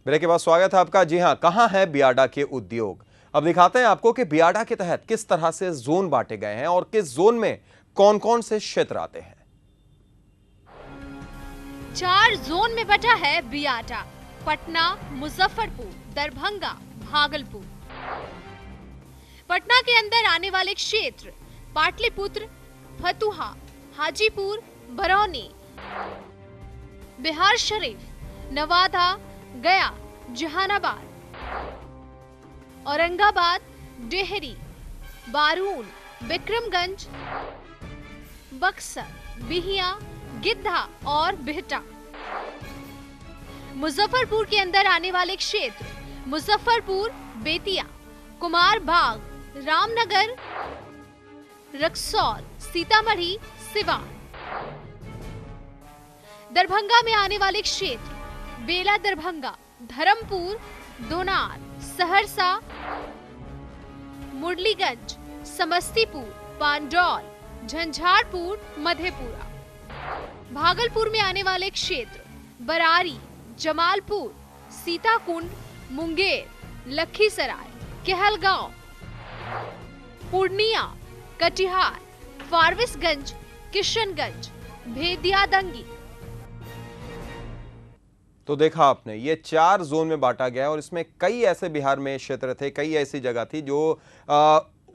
Break के बाद स्वागत है आपका। जी हाँ, कहां है बियाडा के उद्योग? अब दिखाते हैं आपको कि बियाडा के तहत किस तरह से जोन बांटे गए हैं और किस जोन में कौन कौन से क्षेत्र आते हैं। 4 जोन में बटा है बियाडा। पटना, मुजफ्फरपुर, दरभंगा, भागलपुर। पटना के अंदर आने वाले क्षेत्र पाटलिपुत्र, फतुहा, हाजीपुर, बरौनी, बिहार शरीफ, नवादा, गया, जहानाबाद, औरंगाबाद, डेहरी, बारून, विक्रमगंज, बक्सर, बिहिया, गिद्धा और बिहटा। मुजफ्फरपुर के अंदर आने वाले क्षेत्र मुजफ्फरपुर, बेतिया, कुमार बाग, रामनगर, रक्सौल, सीतामढ़ी, सिवान। दरभंगा में आने वाले क्षेत्र बेला दरभंगा, धर्मपुर, दोनार, सहरसा, मुरलीगंज, समस्तीपुर, पांडौल, झंझारपुर, मधेपुरा। भागलपुर में आने वाले क्षेत्र बरारी, जमालपुर, सीताकुंड, मुंगेर, लखीसराय, कहलगांव, पूर्णिया, कटिहार, फारबिसगंज, किशनगंज, भेदियादंगी। तो देखा आपने, ये 4 जोन में बांटा गया और इसमें कई ऐसे बिहार में क्षेत्र थे, कई ऐसी जगह थी जो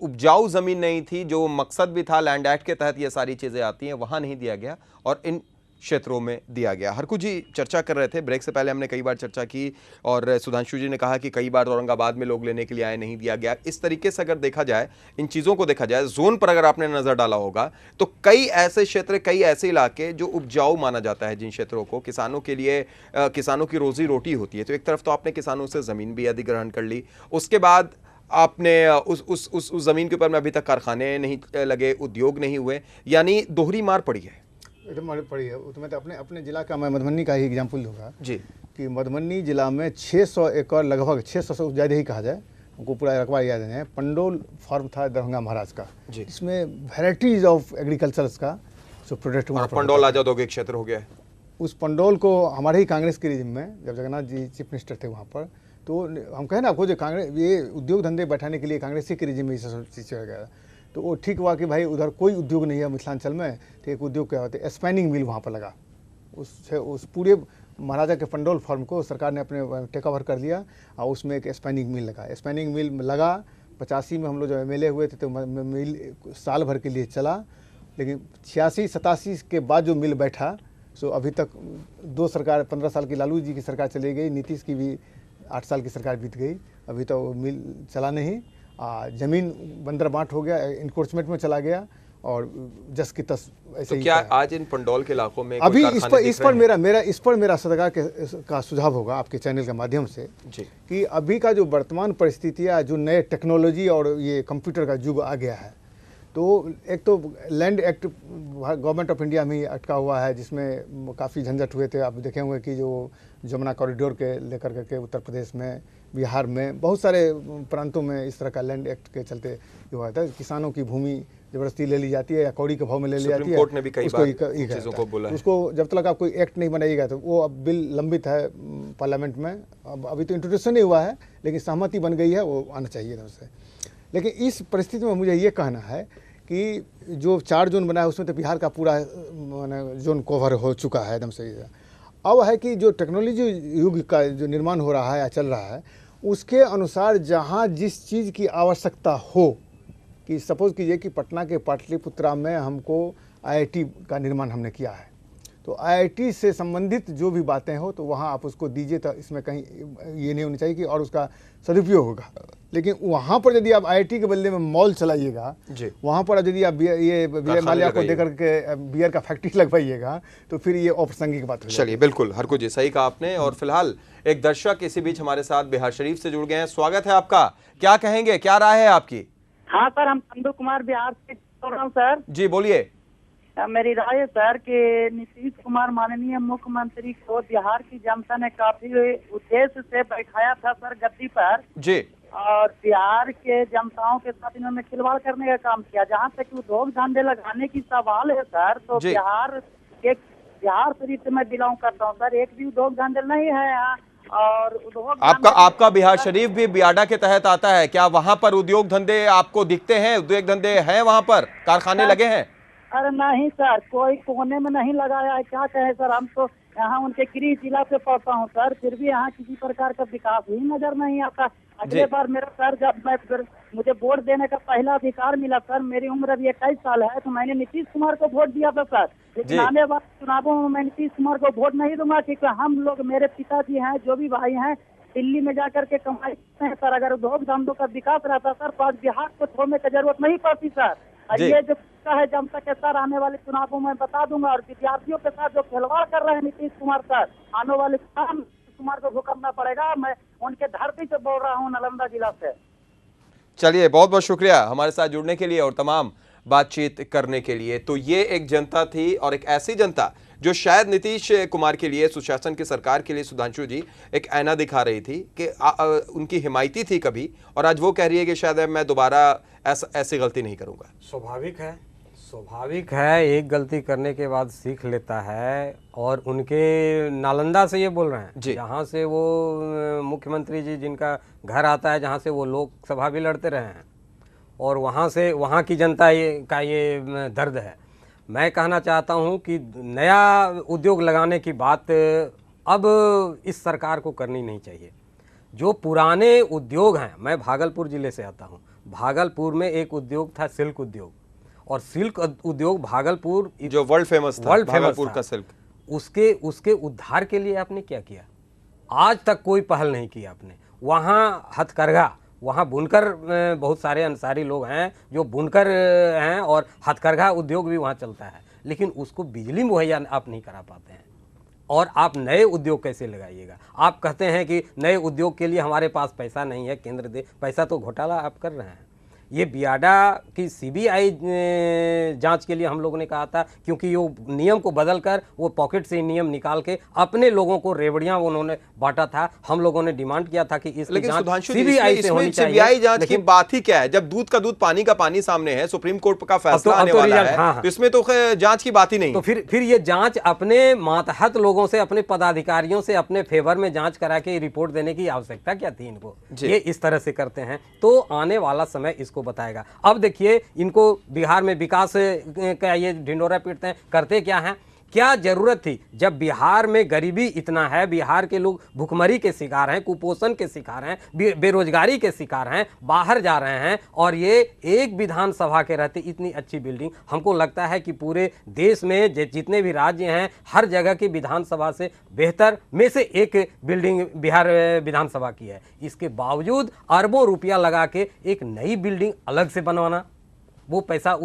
उपजाऊ जमीन नहीं थी, जो मकसद भी था लैंड एक्ट के तहत ये सारी चीजें आती हैं, वहां नहीं दिया गया और इन क्षेत्रों में दिया गया। हरकू जी चर्चा कर रहे थे, ब्रेक से पहले हमने कई बार चर्चा की और सुधांशु जी ने कहा कि कई बार औरंगाबाद में लोग लेने के लिए आए, नहीं दिया गया। इस तरीके से अगर देखा जाए, इन चीज़ों को देखा जाए, जोन पर अगर आपने नज़र डाला होगा तो कई ऐसे क्षेत्र, कई ऐसे इलाके जो उपजाऊ माना जाता है, जिन क्षेत्रों को किसानों के लिए, किसानों की रोजी रोटी होती है। तो एक तरफ तो आपने किसानों से ज़मीन भी अधिग्रहण कर ली, उसके बाद आपने उस ज़मीन के ऊपर में अभी तक कारखाने नहीं लगे, उद्योग नहीं हुए, यानी दोहरी मार पड़ी है। एकदम मार पड़ी है। तो मैं तो अपने ज़िला का, मैं मधुबनी का ही एग्जाम्पल दूंगा जी, कि मधुबनी जिला में 600 एकड़, लगभग 600 से ज़्यादा ही कहा जाए, हमको पूरा रकबा याद नहीं है, पंडोल फार्म था दरभंगा महाराज का, इसमें वेराइटीज ऑफ एग्रीकल्चर्स का जो प्रोडक्ट वहाँ पंडोल आजाद औद्योगिक क्षेत्र हो गया। उस पंडोल को हमारे ही कांग्रेस के रिजिम में, जब जगन्नाथ जी चीफ मिनिस्टर थे वहाँ पर, तो हम कहें ना आपको, जो कांग्रेस ये उद्योग धंधे बैठाने के लिए कांग्रेस के रिजिम में ये चीज़ हो गया। तो वो ठीक हुआ कि भाई उधर कोई उद्योग नहीं है मिथिलांचल में, तो एक उद्योग क्या होता है, स्पैनिंग मिल वहाँ पर लगा। उस पूरे महाराजा के पंडोल फार्म को सरकार ने अपने टेक ओवर कर लिया और उसमें एक स्पैनिंग मिल लगा। स्पैनिंग मिल लगा 85 में, हम लोग जब MLA हुए थे तो मिल साल भर के लिए चला, लेकिन 86-87 के बाद जो मिल बैठा, सो अभी तक 2 सरकार, 15 साल की लालू जी की सरकार चली गई, नीतीश की भी 8 साल की सरकार बीत गई, अभी तो मिल चला नहीं। जमीन बंदर बांट हो गया, इनक्रोचमेंट में चला गया और जस की तस ऐसे। तो क्या आज इन पंडौल के इलाकों में अभी इस पर मेरा सरकार का सुझाव होगा आपके चैनल के माध्यम से जी, कि अभी का जो वर्तमान परिस्थिति है, जो नए टेक्नोलॉजी और ये कंप्यूटर का युग आ गया है, तो एक तो land act government of India में ही अटका हुआ है, जिसमें काफ़ी झंझट हुए थे। आप देखे होंगे कि जो जमुना कॉरिडोर के लेकर के उत्तर प्रदेश में, बिहार में, बहुत सारे प्रांतों में इस तरह का लैंड एक्ट के चलते जो हुआ था, किसानों की भूमि ज़बरदस्ती ले ली जाती है या कौड़ी के भाव में ले ली जाती है। कोर्ट ने भी कई बार चीज़ों को बोला है। उसको जब तक आप कोई एक्ट नहीं बनाइएगा, तो वो अब बिल लंबित है पार्लियामेंट में, अब अभी तो इंट्रोडक्शन नहीं हुआ है, लेकिन सहमति बन गई है, वो आना चाहिए था उससे। लेकिन इस परिस्थिति में मुझे ये कहना है कि जो 4 जोन बना है उसमें तो बिहार का पूरा जोन कवर हो चुका है एकदम सही। अब है कि जो टेक्नोलॉजी युग का जो निर्माण हो रहा है या चल रहा है, उसके अनुसार जहाँ जिस चीज़ की आवश्यकता हो, कि सपोज़ कीजिए कि पटना के पाटलिपुत्रा में हमको IIT का निर्माण हमने किया है, तो IIT से संबंधित जो भी बातें हो तो वहाँ आप उसको दीजिए, तो इसमें कहीं ये नहीं होनी चाहिए कि और उसका सदुपयोग होगा। लेकिन वहाँ पर यदि आप IIT के बदले में मॉल चलाइएगा, वहाँ पर यदि आप ये विजय माल्या को देकर के बियर का फैक्ट्री लगवाइएगा, तो फिर ये अप्रासंगिक बात है। चलिए, बिल्कुल हरकू जी, सही कहा आपने। और फिलहाल एक दर्शक इसी बीच हमारे साथ बिहार शरीफ से जुड़ गए हैं, स्वागत है आपका। क्या कहेंगे, क्या राय है आपकी? हाँ सर, हम चंदू कुमार बिहार से बोल रहा हूँ सर। जी बोलिए। मेरी राय है सर कि नीतीश कुमार माननीय मुख्यमंत्री को बिहार की जनता ने काफी उद्देश्य से बैठाया था सर गद्दी पर जी, और बिहार के जनताओं के साथ इन्होंने खिलवाड़ करने का काम किया। जहाँ तक उद्योग धंधे लगाने की सवाल है सर, तो बिहार शरीफ से मैं बिलोंग करता हूँ सर, एक भी उद्योग धंधे नहीं है यहाँ। और उद्योग आपका बिहार शरीफ भी बियाडा के तहत आता है क्या? वहां पर उद्योग धंधे आपको दिखते हैं? उद्योग धंधे हैं वहां पर? कारखाने लगे हैं? अरे नहीं सर, कोई कोने में नहीं लगाया है। क्या कहे सर, हम तो यहाँ उनके गृह जिला से पढ़ता हूँ सर, फिर भी यहाँ किसी प्रकार का विकास ही नजर नहीं आता। अगले बार मेरा सर जब मुझे वोट देने का पहला अधिकार मिला सर, मेरी उम्र अभी 21 साल है, तो मैंने नीतीश कुमार को वोट दिया था सर। लेकिन आने वाले चुनावों में मैं नीतीश कुमार को वोट नहीं दूंगा, क्योंकि हम लोग, मेरे पिताजी हैं, जो भी भाई हैं, दिल्ली में जाकर के कमाई करते हैं सर। अगर उद्योग धंधों का विकास रहता सर, तो आज बिहार को छोड़ने की जरूरत नहीं पड़ती सर। और ये जो है जनता के सर, आने वाले चुनावों में बता दूंगा। और विद्यार्थियों के साथ जो खिलवाड़ कर रहे हैं नीतीश कुमार सर, आने वाले चुनाव नीतीश कुमार को भुगतना पड़ेगा। मैं उनके धरती से बोल रहा हूँ, नालंदा जिला से। चलिए, बहुत बहुत शुक्रिया हमारे साथ जुड़ने के लिए और तमाम बातचीत करने के लिए। तो ये एक जनता थी, और एक ऐसी जनता जो शायद नीतीश कुमार के लिए, सुशासन की सरकार के लिए सुधांशु जी एक आईना दिखा रही थी कि उनकी हिमायती थी कभी, और आज वो कह रही है कि शायद मैं दोबारा ऐसी गलती नहीं करूंगा। स्वाभाविक है, एक गलती करने के बाद सीख लेता है। और उनके नालंदा से ये बोल रहे हैं, जहाँ से वो मुख्यमंत्री जी जिनका घर आता है, जहाँ से वो लोकसभा भी लड़ते रहे हैं, और वहाँ से वहाँ की जनता ये दर्द है। मैं कहना चाहता हूँ कि नया उद्योग लगाने की बात अब इस सरकार को करनी नहीं चाहिए। जो पुराने उद्योग हैं, मैं भागलपुर ज़िले से आता हूँ, भागलपुर में एक उद्योग था सिल्क उद्योग, और सिल्क उद्योग भागलपुर जो वर्ल्ड फेमस था, भागलपुर का सिल्क, उसके उद्धार के लिए आपने क्या किया? आज तक कोई पहल नहीं की आपने। वहाँ हथकरघा, वहाँ बुनकर बहुत सारे अंसारी लोग हैं जो बुनकर हैं, और हथकरघा उद्योग भी वहाँ चलता है, लेकिन उसको बिजली मुहैया आप नहीं करा पाते हैं। और आप नए उद्योग कैसे लगाइएगा? आप कहते हैं कि नए उद्योग के लिए हमारे पास पैसा नहीं है, केंद्र दे। पैसा तो घोटाला आप कर रहे हैं। ये बियाडा की सीबीआई जांच के लिए हम लोगों ने कहा था, क्योंकि वो नियम को बदलकर वो पॉकेट से नियम निकाल के अपने लोगों को रेवड़ियां उन्होंने बांटा था। हम लोगों ने डिमांड किया था कि इसकी जांच सीबीआई से होनी चाहिए। सीबीआई जांच की बात ही क्या है, जब दूध का दूध पानी का पानी सामने है, सुप्रीम कोर्ट का फैसला आने वाला है, तो इसमें तो जांच की बात ही नहीं। तो फिर ये जांच अपने मातहत लोगों से, अपने पदाधिकारियों से अपने फेवर में जांच करा के रिपोर्ट देने की आवश्यकता क्या थी इनको? ये इस तरह से करते हैं, तो आने वाला समय इसको बताएगा। अब देखिए, इनको बिहार में विकास का ये ढिंडोरा पीटते हैं, करते क्या हैं? क्या जरूरत थी? जब बिहार में गरीबी इतना है, बिहार के लोग भुखमरी के शिकार हैं, कुपोषण के शिकार हैं, बेरोजगारी के शिकार हैं, बाहर जा रहे हैं, और ये एक विधानसभा के रहते इतनी अच्छी बिल्डिंग, हमको लगता है कि पूरे देश में जितने भी राज्य हैं, हर जगह की विधानसभा से बेहतर में से एक बिल्डिंग बिहार विधानसभा की है। इसके बावजूद अरबों रुपया लगा के एक नई बिल्डिंग अलग से बनवाना, वो पैसा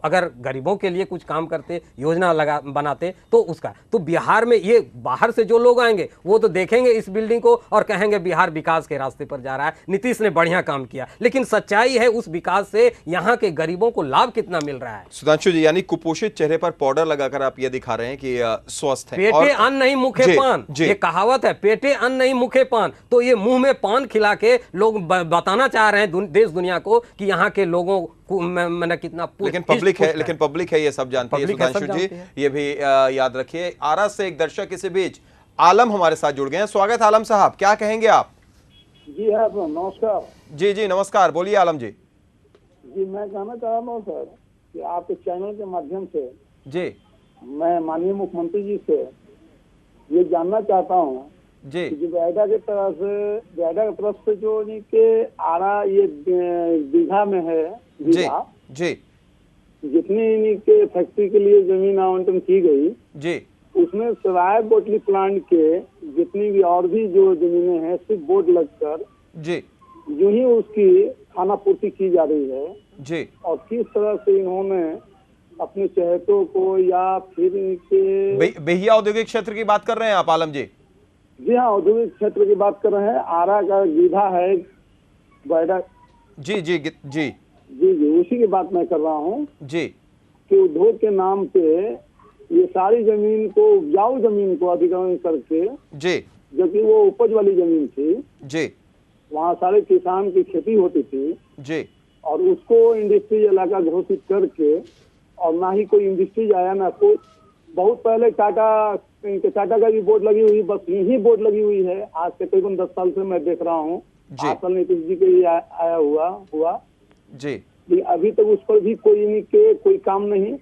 अगर गरीबों के लिए कुछ काम करते, योजना बनाते, तो उसका तो बिहार में ये बाहर से जो लोग आएंगे वो तो देखेंगे इस बिल्डिंग को और कहेंगे बिहार विकास के रास्ते पर जा रहा है, नीतीश ने बढ़िया काम किया। लेकिन सच्चाई है, उस विकास से यहाँ के गरीबों को लाभ कितना मिल रहा है? सुधांशु जी, यानी कुपोषित चेहरे पर पाउडर लगाकर आप ये दिखा रहे हैं कि स्वस्थ है। पेटे अन्न नहीं मुखे पान, ये कहावत है, पेटे अन्न नहीं मुखे पान। तो ये मुंह में पान खिला के लोग बताना चाह रहे हैं देश दुनिया को कि यहाँ के लोगों मैंने कितना, लेकिन पब्लिक है ये सब जानती है। सुधांशु जी, ये भी याद रखिए। आरा से एक दर्शक इसी बीच आलम हमारे साथ जुड़ गए हैं। स्वागत आलम साहब, क्या कहेंगे आप? जी हाँ, नमस्कार। जी नमस्कार, बोलिए आलम जी। जी, मैं कहना चाह रहा हूँ सर कि आपके चैनल के माध्यम से जी मैं माननीय मुख्यमंत्री जी से ये जानना चाहता हूँ जी कि बियाडा की तरफ से जो के आरा ये दीघा में है, जी जितनी के फैक्ट्री के लिए जमीन आवंटन की गई, जी उसमें सराय बोतली प्लांट के जितनी भी और भी जो जमीनें हैं, सिर्फ बोर्ड लगकर जी यूं ही उसकी खानापूर्ति की जा रही है जी। और किस तरह से इन्होंने अपने चहेतों को या फिर इनके बेहिया औद्योगिक क्षेत्र की बात कर रहे हैं आप आलम जी? जी हाँ, औद्योगिक क्षेत्र की बात कर रहे हैं। आरा का गीधा है बियाडा, जी जी जी जी जी, उसी की बात मैं कर रहा हूँ जी, कि उद्योग के नाम पे ये सारी जमीन को, उपजाऊ जमीन को अधिग्रहण करके, जी जबकि वो उपज वाली जमीन थी, जी, वहाँ सारे किसान की खेती होती थी जी, और उसको इंडस्ट्री इलाका घोषित करके, और ना ही कोई इंडस्ट्रीज आया, ना कोई बहुत पहले टाटा का भी बोर्ड लगी हुई, बस यही बोर्ड लगी हुई है। आज से करीबन 10 साल से मैं देख रहा हूँ। जी। 8 साल नीतीश जी के लिए आया हुआ जी। लेकिन अभी तक उस पर भी कोई काम नहीं,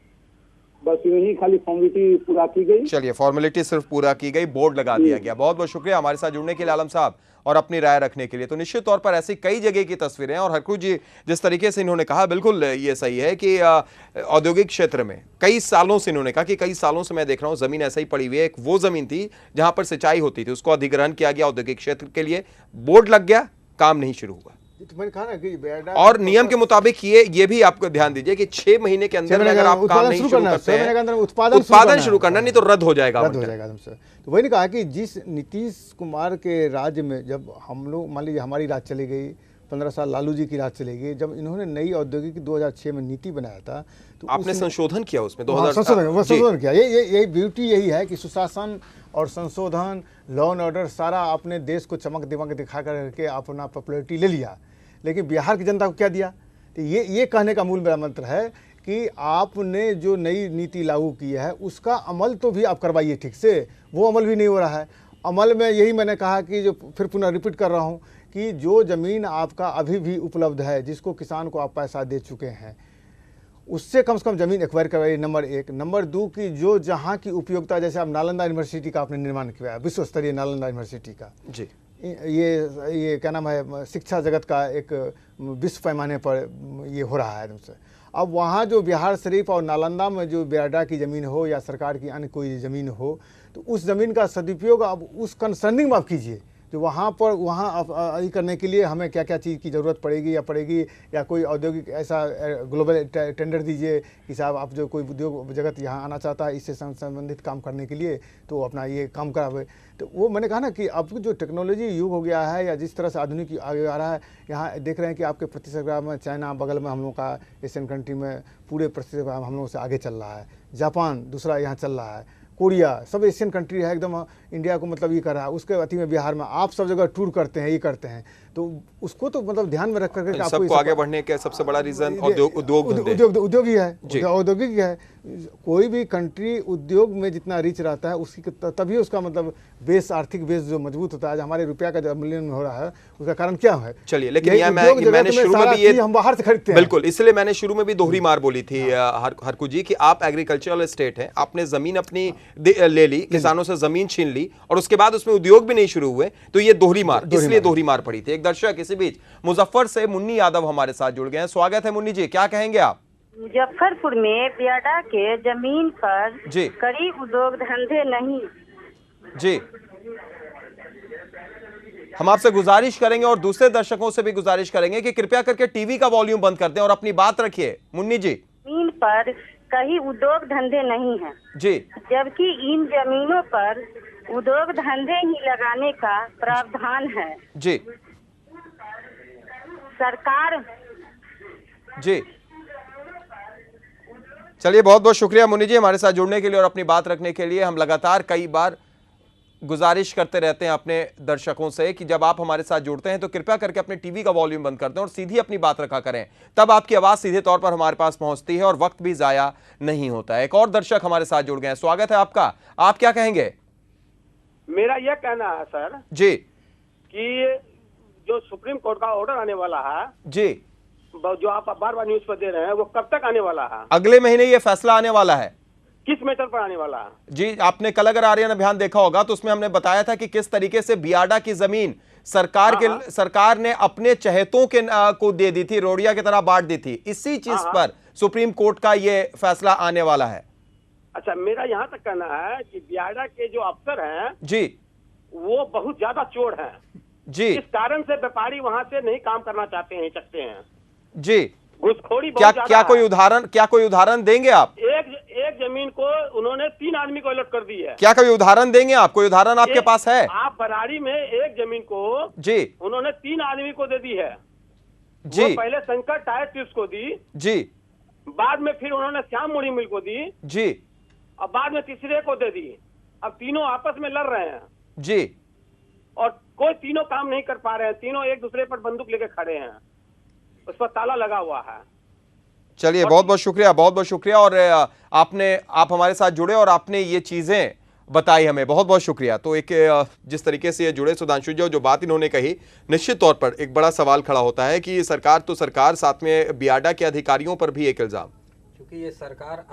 बस यही खाली फॉर्मेलिटी पूरा की गई। चलिए, फॉर्मेलिटी सिर्फ पूरा की गई, बोर्ड लगा दिया गया। बहुत बहुत शुक्रिया हमारे साथ जुड़ने के लिए आलम साहब और अपनी राय रखने के लिए। तो निश्चित तौर पर ऐसी कई जगह की तस्वीरें हैं और हरकू जी जिस तरीके से इन्होंने कहा बिल्कुल ये सही है कि औद्योगिक क्षेत्र में कई सालों से, इन्होंने कहा कि कई सालों से मैं देख रहा हूं जमीन ऐसा ही पड़ी हुई है। एक वो जमीन थी जहां पर सिंचाई होती थी, उसको अधिग्रहण किया गया औद्योगिक क्षेत्र के लिए, बोर्ड लग गया, काम नहीं शुरू हुआ। तो मैंने कहा ना कि और नियम के मुताबिक ये भी आपको ध्यान दीजिए कि 6 महीने के अंदर अगर आप काम नहीं शुरू करते हैं, उत्पादन शुरू करना, नहीं तो रद्द हो जाएगा। तो वही ने कहा कि जिस नीतीश कुमार के राज्य में जब हम लोग, मान लीजिए हमारी राज चली गई, 15 साल लालू जी की राज चली गई, जब इन्होंने नई औद्योगिक 2006 में नीति बनाया था तो आपने संशोधन किया उसमें, संशोधन किया। यही ब्यूटी यही है कि सुशासन और संशोधन, लॉ एंड ऑर्डर, सारा आपने देश को चमक दिमाग दिखा करके अपना पॉपुलैरिटी ले लिया। लेकिन बिहार की जनता को क्या दिया? तो ये कहने का मूल मेरा मंत्र है कि आपने जो नई नीति लागू की है उसका अमल तो भी आप करवाइए ठीक से, वो अमल भी नहीं हो रहा है। अमल में यही मैंने कहा कि जो फिर पुनः रिपीट कर रहा हूँ कि जो ज़मीन आपका अभी भी उपलब्ध है, जिसको किसान को आप पैसा दे चुके हैं, उससे कम से कम ज़मीन एक्वायर करवाइए, नंबर 1। नंबर 2 कि जो जहाँ की उपयोगिता, जैसे आप नालंदा यूनिवर्सिटी का आपने निर्माण किया है, विश्व स्तरीय नालंदा यूनिवर्सिटी का, जी, ये क्या नाम है, शिक्षा जगत का एक विश्व पैमाने पर ये हो रहा है एकदम से। अब वहाँ जो बिहार शरीफ और नालंदा में जो बेड़ा की ज़मीन हो या सरकार की अन्य कोई ज़मीन हो, तो उस ज़मीन का सदुपयोग अब उस कंसर्निंग में आप कीजिए, जो वहाँ पर वहाँ करने के लिए हमें क्या क्या चीज़ की ज़रूरत पड़ेगी या कोई औद्योगिक ऐसा ग्लोबल टेंडर दीजिए कि साहब आप जो कोई उद्योग जगत यहाँ आना चाहता है इससे संबंधित काम करने के लिए, तो अपना ये काम करावे। तो वो मैंने कहा ना कि अब जो टेक्नोलॉजी युग हो गया है या जिस तरह से आधुनिक आगे आ रहा है, यहाँ देख रहे हैं कि आपके प्रतिस्पर्धा में चाइना बगल में हम लोग का, एशियन कंट्री में पूरे प्रतिस्पर्धा हम लोगों से आगे चल रहा है, जापान दूसरा यहाँ चल रहा है, कोरिया, सब एशियन कंट्री है एकदम, इंडिया को मतलब ये कर रहा है। उसके अति में बिहार में आप सब जगह टूर करते हैं, ये करते हैं, तो उसको तो मतलब ध्यान में रख करके सबको आगे बढ़ने का सबसे बड़ा रीजन उद्योग ही है, औद्योगिक है। कोई भी कंट्री उद्योग में जितना रिच रहता है उसकी तभी उसका मतलब बेस, आर्थिक बेस जो मजबूत होता है। हमारे रुपया का जो मूल्यन हो रहा है उसका कारण क्या है? चलिए, लेकिन मैंने शुरू में भी ये हम बाहर से खरीदते हैं, बिल्कुल, इसलिए मैंने शुरू में भी दोहरी मार बोली थी हरकू जी कि आप एग्रीकल्चरल स्टेट है, आपने जमीन अपनी ले ली, किसानों से जमीन छीन ली और उसके बाद उसमें उद्योग भी नहीं शुरू हुए, तो ये दोहरी मार, इसलिए दोहरी मार पड़ी थी। एक दर्शक इसी बीच मुजफ्फर से मुन्नी यादव हमारे साथ जुड़ गए हैं। स्वागत है मुन्नी जी, क्या कहेंगे आप? मुजफ्फरपुर में बियाडा के जमीन पर जी, कई उद्योग धंधे नहीं। जी, हम आपसे गुजारिश करेंगे और दूसरे दर्शकों से भी गुजारिश करेंगे कि कृपया करके टीवी का वॉल्यूम बंद कर दें और अपनी बात रखिए। मुन्नी जी, जमीन पर कई उद्योग धंधे नहीं हैं जी, जबकि इन जमीनों पर उद्योग धंधे ही लगाने का प्रावधान है। जी, सरकार जी, चलिए, बहुत बहुत शुक्रिया मुन्नी जी हमारे साथ जुड़ने के लिए और अपनी बात रखने के लिए। हम लगातार कई बार गुजारिश करते रहते हैं अपने दर्शकों से कि जब आप हमारे साथ जुड़ते हैं तो कृपया करके अपने टीवी का वॉल्यूम बंद कर दें और सीधी अपनी बात रखा करें, तब आपकी आवाज सीधे तौर पर हमारे पास पहुंचती है और वक्त भी जाया नहीं होता है। एक और दर्शक हमारे साथ जुड़ गए हैं, स्वागत है आपका, आप क्या कहेंगे? मेरा यह कहना है सर जी कि जो सुप्रीम कोर्ट का ऑर्डर आने वाला है, जी, जो आप बार बार न्यूज पर दे रहे हैं, वो कब तक आने वाला है? अगले महीने ये फैसला आने वाला है। किस मैटर पर आने वाला है? जी, आपने कल अगर आर्यन अभियान देखा होगा तो उसमें हमने बताया था कि किस तरीके से बियाडा की जमीन सरकार ने अपने चहेतों के को दे दी थी, रोड़िया की तरह बांट दी थी। इसी चीज पर सुप्रीम कोर्ट का ये फैसला आने वाला है। अच्छा, मेरा यहाँ तक कहना है कि बियाडा के जो अफसर हैं जी, वो बहुत ज्यादा चोर हैं जी, इस कारण से व्यापारी वहाँ से नहीं काम करना चाहते हैं, सकते हैं जी। घुसखोरी क्या कोई उदाहरण देंगे आप? एक जमीन को उन्होंने 3 आदमी को अलॉट कर दी है। क्या कोई उदाहरण देंगे आप? कोई उदाहरण आपके पास है? आप बरारी में एक जमीन को जी उन्होंने 3 आदमी को दे दी है जी। वो पहले शंकर टायर ट्यूब्स को दी जी, बाद में फिर उन्होंने श्याम मुड़ी मिल को दी जी, और बाद में तीसरे को दे दी। अब तीनों आपस में लड़ रहे हैं जी, और कोई तीनों काम नहीं कर पा रहे हैं। तीनों एक दूसरे पर बंदूक लेके खड़े हैं, उस पर ताला लगा हुआ है। चलिए, बहुत बहुत शुक्रिया, बहुत बहुत शुक्रिया। और आप हमारे साथ जुड़े और आपने ये चीजें बताई हमें, बहुत बहुत शुक्रिया। तो एक जिस तरीके से ये जुड़े सुधांशु जी, जो बात इन्होंने कही, निश्चित तौर पर एक बड़ा सवाल खड़ा होता है कि सरकार तो सरकार, साथ में बियाडा के अधिकारियों पर भी एक इल्जाम, क्योंकि ये सरकार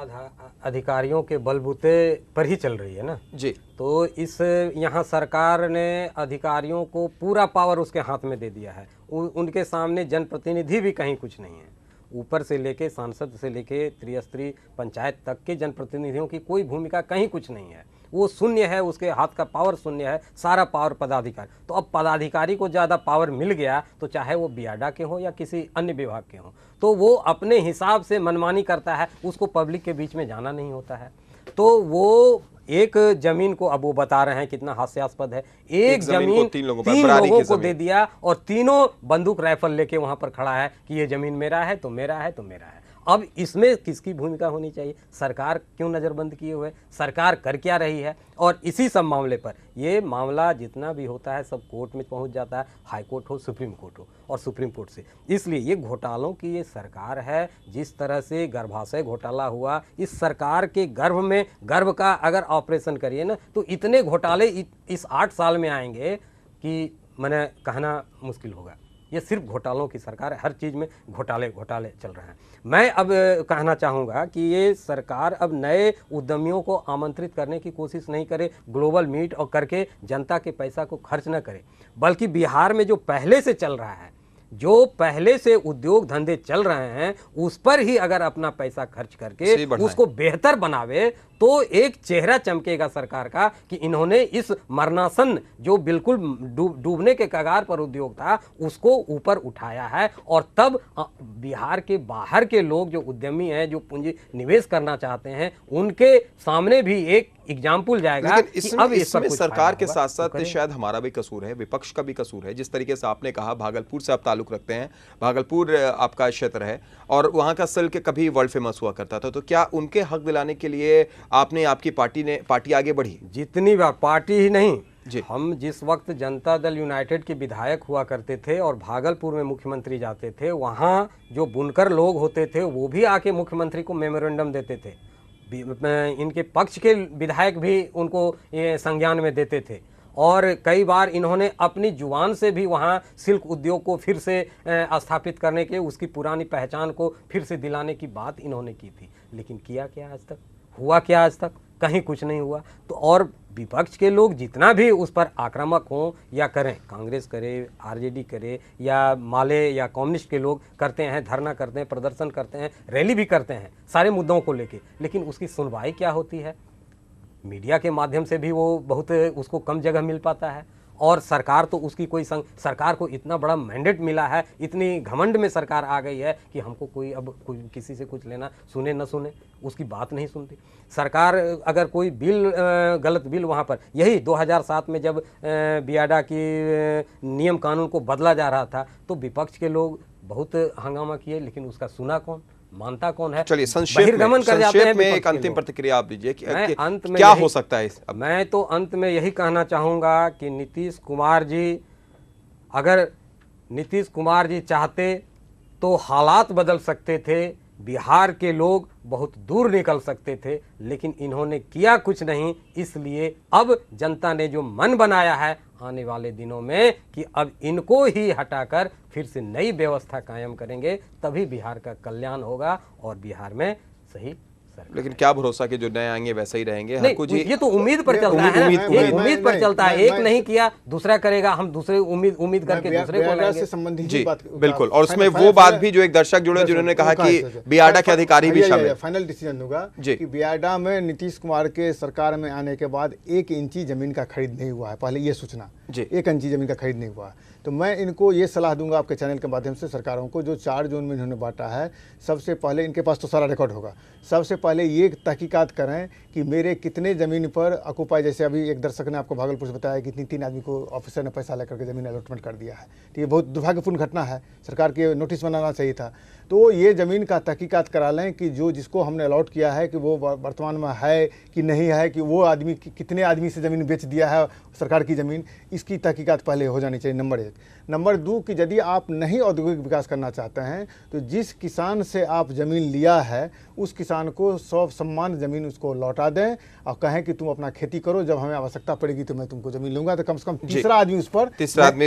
अधिकारियों के बलबूते पर ही चल रही है ना जी। तो इस यहाँ सरकार ने अधिकारियों को पूरा पावर उसके हाथ में दे दिया है। उनके सामने जनप्रतिनिधि भी कहीं कुछ नहीं है। ऊपर से लेके सांसद से लेके त्रिस्तरीय पंचायत तक के जनप्रतिनिधियों की कोई भूमिका कहीं कुछ नहीं है। वो शून्य है, उसके हाथ का पावर शून्य है, सारा पावर पदाधिकारी। तो अब पदाधिकारी को ज़्यादा पावर मिल गया तो चाहे वो बियाडा के हो या किसी अन्य विभाग के हो, तो वो अपने हिसाब से मनमानी करता है, उसको पब्लिक के बीच में जाना नहीं होता है। तो वो एक जमीन को, अब वो बता रहे हैं कितना हास्यास्पद है, एक जमीन तीन लोगों को दे दिया और तीनों बंदूक राइफल लेके वहां पर खड़ा है कि ये जमीन मेरा है तो मेरा है तो मेरा है। अब इसमें किसकी भूमिका होनी चाहिए? सरकार क्यों नज़रबंद किए हुए? सरकार कर क्या रही है? और इसी सब मामले पर ये मामला जितना भी होता है सब कोर्ट में पहुंच जाता है, हाई कोर्ट हो, सुप्रीम कोर्ट हो और सुप्रीम कोर्ट से। इसलिए ये घोटालों की ये सरकार है। जिस तरह से गर्भाशय घोटाला हुआ, इस सरकार के गर्भ में गर्भ का अगर ऑपरेशन करिए ना तो इतने घोटाले इस 8 साल में आएंगे कि मैंने कहना मुश्किल होगा। ये सिर्फ घोटालों की सरकार है, हर चीज़ में घोटाले घोटाले चल रहे हैं। मैं अब कहना चाहूँगा कि ये सरकार अब नए उद्यमियों को आमंत्रित करने की कोशिश नहीं करे, ग्लोबल मीट और करके जनता के पैसा को खर्च न करे, बल्कि बिहार में जो पहले से चल रहा है, जो पहले से उद्योग धंधे चल रहे हैं, उस पर ही अगर अपना पैसा खर्च करके उसको बेहतर बनावे तो एक चेहरा चमकेगा सरकार का कि इन्होंने इस मरणासन जो बिल्कुल डूबने के कगार पर उद्योग था उसको ऊपर उठाया है। और तब बिहार के बाहर के लोग जो उद्यमी हैं, जो पूंजी निवेश करना चाहते हैं, उनके सामने भी एक एग्जाम्पल जाएगा कि अब इसमें सरकार के साथ साथ शायद हमारा भी कसूर है, विपक्ष का भी कसूर है। जिस तरीके से आपने कहा, भागलपुर से आप ताल्लुक रखते हैं, भागलपुर आपका क्षेत्र है और वहां का सिल्क कभी वर्ल्ड फेमस हुआ करता था, तो क्या उनके हक दिलाने के लिए आपने, आपकी पार्टी आगे बढ़ी? जितनी बार पार्टी ही नहीं जी, हम जिस वक्त जनता दल यूनाइटेड के विधायक हुआ करते थे और भागलपुर में मुख्यमंत्री जाते थे, वहाँ जो बुनकर लोग होते थे वो भी आके मुख्यमंत्री को मेमोरेंडम देते थे। इनके पक्ष के विधायक भी उनको ये संज्ञान में देते थे और कई बार इन्होंने अपनी जुबान से भी वहाँ सिल्क उद्योग को फिर से स्थापित करने के, उसकी पुरानी पहचान को फिर से दिलाने की बात इन्होंने की थी। लेकिन किया क्या आज तक? हुआ क्या आज तक? कहीं कुछ नहीं हुआ। तो और विपक्ष के लोग जितना भी उस पर आक्रामक हों या करें, कांग्रेस करे, आरजेडी करे या माले या कम्युनिस्ट के लोग करते हैं, धरना करते हैं, प्रदर्शन करते हैं, रैली भी करते हैं सारे मुद्दों को लेके, लेकिन उसकी सुनवाई क्या होती है? मीडिया के माध्यम से भी वो बहुत उसको कम जगह मिल पाता है। और सरकार तो उसकी कोई सरकार को इतना बड़ा मैंडेट मिला है, इतनी घमंड में सरकार आ गई है कि हमको कोई अब कोई किसी से कुछ लेना, सुने न सुने, उसकी बात नहीं सुनती सरकार। अगर कोई बिल गलत बिल वहाँ पर, यही 2007 में जब बियाडा की नियम कानून को बदला जा रहा था तो विपक्ष के लोग बहुत हंगामा किए, लेकिन उसका सुना कौन, मानता कौन है? चलिए संक्षेप में एक अंतिम प्रतिक्रिया आप दीजिए कि अंत में क्या हो सकता है? मैं तो अंत में यही कहना चाहूँगा कि नीतीश कुमार जी, अगर नीतीश कुमार जी चाहते तो हालात बदल सकते थे, बिहार के लोग बहुत दूर निकल सकते थे, लेकिन इन्होंने किया कुछ नहीं। इसलिए अब जनता ने जो मन बनाया है आने वाले दिनों में कि अब इनको ही हटाकर फिर से नई व्यवस्था कायम करेंगे, तभी बिहार का कल्याण होगा और बिहार में सही। लेकिन क्या भरोसा कि जो नए आएंगे वैसे ही रहेंगे? ये तो उम्मीद पर चलता है, उम्मीद पर चलता है। एक नहीं किया दूसरा करेगा, हम दूसरे उम्मीद करके दूसरे को लाएंगे। जी बिल्कुल। और उसमें वो बात भी जो एक दर्शक जुड़े जिन्होंने कहा कि बियाडा के अधिकारी भी शामिल। फाइनल डिसीजन होगा कि बियाडा में नीतीश कुमार के सरकार में आने के बाद 1 इंची जमीन का खरीद नहीं हुआ है। पहले ये सूचना, 1 इंची जमीन का खरीद नहीं हुआ। तो मैं इनको ये सलाह दूंगा आपके चैनल के माध्यम से सरकारों को, जो 4 जोन में इन्होंने बांटा है, सबसे पहले इनके पास तो सारा रिकॉर्ड होगा, सबसे पहले ये तहकीकात करें कि मेरे कितने ज़मीन पर ऑक्यूपाई, जैसे अभी एक दर्शक ने आपको भागलपुर से बताया कि 3 आदमी को ऑफिसर ने पैसा लेकर के ज़मीन अलॉटमेंट कर दिया है। तो ये बहुत दुर्भाग्यपूर्ण घटना है, सरकार के नोटिस बनाना चाहिए था। तो ये ज़मीन का तहकीकात करा लें कि जो जिसको हमने अलॉट किया है कि वो वर्तमान में है कि नहीं है, कि वो आदमी कितने आदमी से ज़मीन बेच दिया है सरकार की ज़मीन, इसकी तहकीकात पहले हो जानी चाहिए, नंबर 1। नंबर 2 कि यदि आप नहीं औद्योगिक विकास करना चाहते हैं तो जिस किसान से आप ज़मीन लिया है उस किसान को सम्मान ज़मीन उसको लौटा दें और कहें कि तुम अपना खेती करो, जब हमें आवश्यकता पड़ेगी तो मैं तुमको ज़मीन लूंगा। तो कम से कम तीसरा आदमी उस पर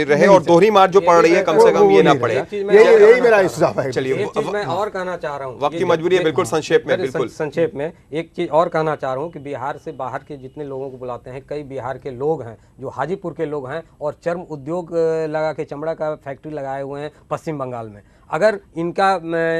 रहे और दोहरी मार जो पड़ रही है कम से कम ये ना पड़े। यही मेरा सुझाव है। चलिए, एक चीज मैं और कहना चाह रहा हूँ, वक्त की मजबूरी है, बिल्कुल संक्षेप में, बिल्कुल संक्षेप में एक चीज और कहना चाह रहा हूँ कि बिहार से बाहर के जितने लोगों को बुलाते हैं, कई बिहार के लोग हैं जो हाजीपुर के लोग हैं और चर्म उद्योग लगा के चमड़ा का फैक्ट्री लगाए हुए हैं पश्चिम बंगाल में। अगर इनका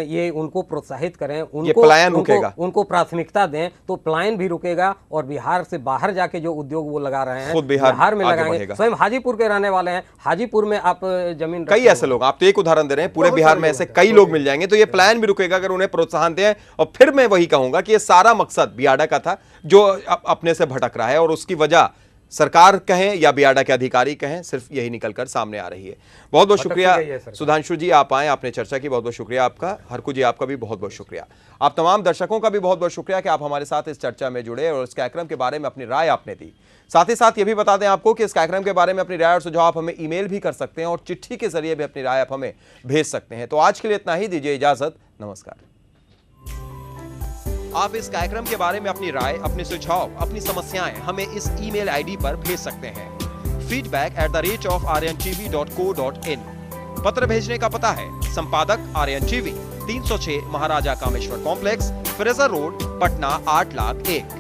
ये उनको प्रोत्साहित करें, उनको प्राथमिकता दें तो पलायन भी रुकेगा और बिहार से बाहर जाके जो उद्योग वो लगा रहे हैं बिहार में लगाएंगे। स्वयं हाजीपुर के रहने वाले हैं, हाजीपुर में आप जमीन, कई ऐसे लोग, आप तो एक उदाहरण दे रहे हैं, पूरे बिहार में ऐसे कई लोग मिल जाएंगे, तो ये प्लान भी रुकेगा अगर उन्हें प्रोत्साहन दें। और फिर मैं वही कहूंगा कि ये सारा मकसद बियाडा का था जो अपने से भटक रहा है और उसकी वजह सरकार कहें या बियाडा के अधिकारी कहें, सिर्फ यही निकलकर सामने आ रही है। बहुत बहुत शुक्रिया सुधांशु जी, आप आए, आपने चर्चा की, बहुत बहुत शुक्रिया आपका। हरकू जी, आपका भी बहुत बहुत शुक्रिया। आप तमाम दर्शकों का भी बहुत बहुत शुक्रिया कि आप हमारे साथ इस चर्चा में जुड़े और इस कार्यक्रम के बारे में अपनी राय आपने दी। साथ ही साथ ये भी बता दें आपको कि इस कार्यक्रम के बारे में अपनी राय और सुझाव आप हमें ईमेल भी कर सकते हैं और चिट्ठी के जरिए भी अपनी राय आप हमें भेज सकते हैं। तो आज के लिए इतना ही, दीजिए इजाजत, नमस्कार। आप इस कार्यक्रम के बारे में अपनी राय, अपने सुझाव, अपनी समस्याएं हमें इस ईमेल आईडी पर भेज सकते हैं, feedback@rntv.co.in। पत्र भेजने का पता है संपादक RNTV, 306 Maharaja Kameshwar complex, Fraser road, Patna 8,01,000।